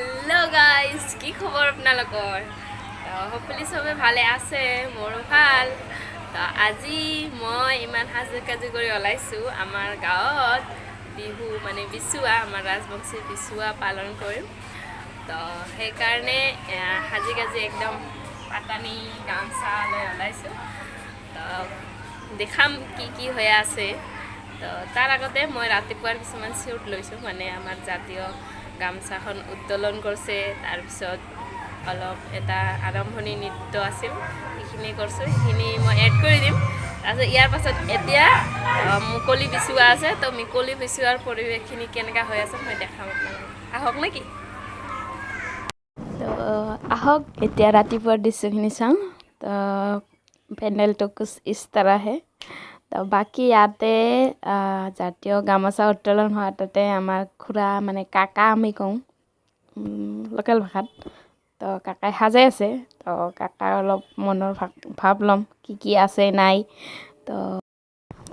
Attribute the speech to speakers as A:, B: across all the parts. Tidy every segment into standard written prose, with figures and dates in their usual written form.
A: hello guys কি খবৰ আপোনালোকৰ হপফুলি সবে ভালে আছে মোৰো ভাল আজি মই ইমান হাজু কাজু কৰি ওলাইছো আমাৰ গাঁৱত বিহু মানে বিচুৱা আমাৰ ৰাজবংশী বিচুৱা পালন কৰিম তো সেই কাৰণে হাজি কাজি একদম পাটানি গামছা লৈ ওলাইছো তো দেখাম কি কি হৈ আছে তো তাৰ আগতে মই ৰাতিপুৱাৰ কিছুমান শ্বুট লৈছো মানে আমাৰ জাতীয় গামছাখন উত্তোলন কৰিছে তাৰ পিছত অলপ এটা আৰম্ভণি নৃত্য আছিল সেইখিনি কৰিছো সেইখিনি মই এড কৰি দিম তাৰপিছত ইয়াৰ পাছত এতিয়া মুকলি বিচুৱা আছে তো মুকলি বিচুৱাৰ পৰিৱেশখিনি কেনেকা হৈ আছে মই দেখাম আপোনালোকক আহক নেকি তো আহক এতিয়া ৰাতিপুৱাৰ দৃশ্যখিনি চাওঁ তো পেণ্ডেলটো কুছ ইছ তৰহ হে তো বাকী ইয়াতে জাতীয় গামোচা উত্তোলন হোৱা তাতে আমাৰ খুৰা মানে কাকা আমি কওঁ লোকেল ভাষাত তো কাকাই সাজাই আছে তো কাকাৰ অলপ মনৰ ভাৱ ল'ম কি আছে নাই তো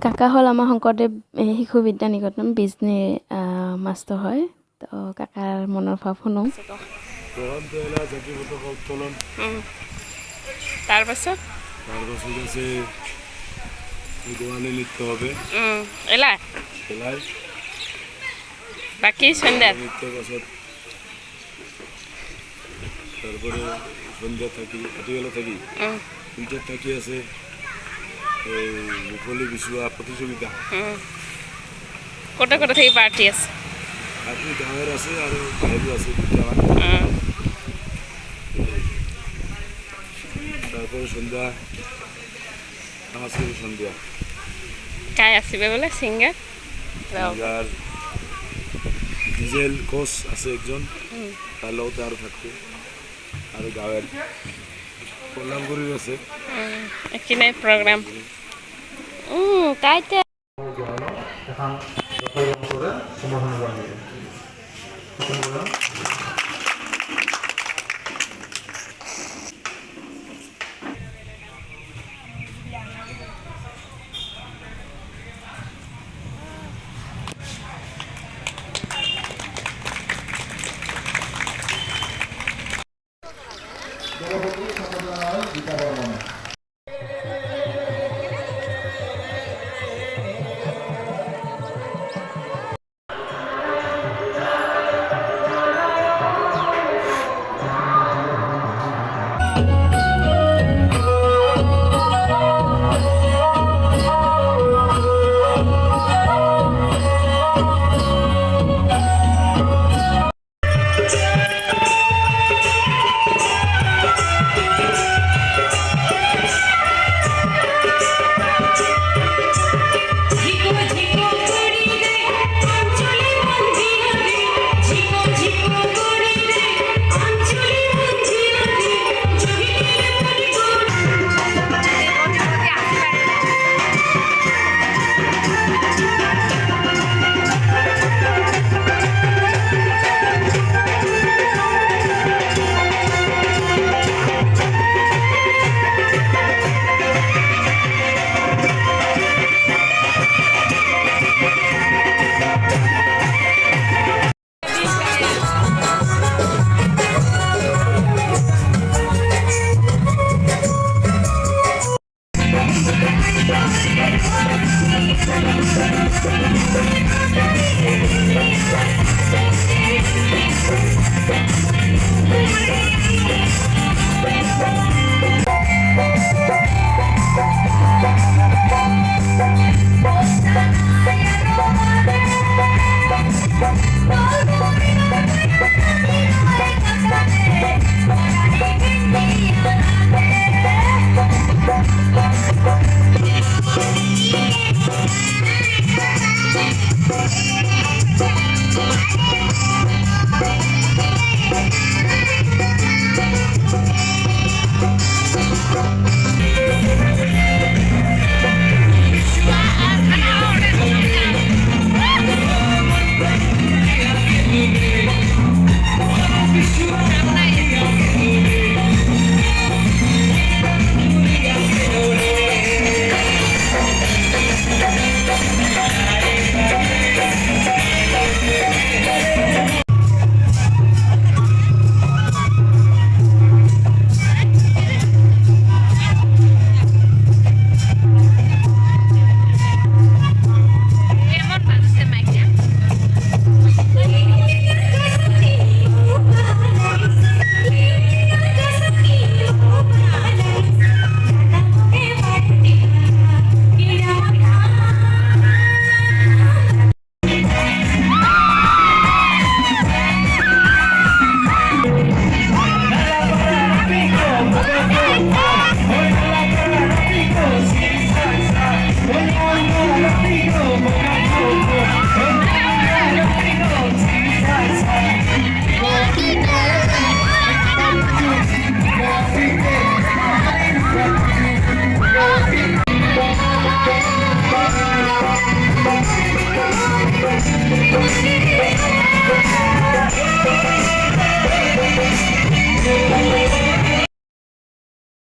A: কাকা হ'ল আমাৰ শংকৰদেৱ শিশু বিদ্যা নিকেতন বিজনী মাষ্টৰ হয় তো কাকাৰ মনৰ ভাৱ শুনো তাৰপাছত
B: আছে নৃত্য হবে
A: এলাই বাকি সন্ধ্যা
B: তারপরে সন্ধ্যা থাকি রাতিবেলা থাকি দুইটার থাকি আছে মুকলি বিচুয়া প্রতিযোগিতা
A: কোটা কোটা থেকে পার্টি আছে
B: আপনি গাঁয়ের আছে আর বাইরেও আছে দুইটা তারপরে সন্ধ্যা সাংস্কৃতিক সন্ধ্যা
A: কায় আসবে বলে সিঙ্গার
B: সিঙ্গার ডিজেল কোচ আছে একজন তার লগতে আরো থাকবে আর গাঁয়ের কল্যাণগুড়ির আছে
A: এখানে প্রোগ্রাম তাইতে